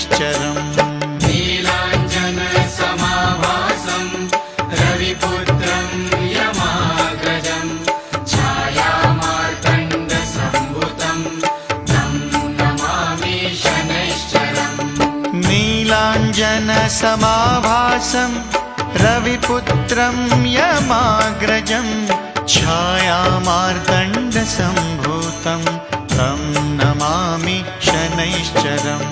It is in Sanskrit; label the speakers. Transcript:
Speaker 1: शनैश्चरम्
Speaker 2: नीलाञ्जनसमाभासं रविपुत्रं यमाग्रजं छायामार्तण्डसम्भुतं तं नमामि शनैश्चरम्
Speaker 1: नीलाञ्जनसमाभासं रविपुत्रं यमाग्रजं छायामार्तण्डसम्भूतं तं नमामि शनैश्चरम्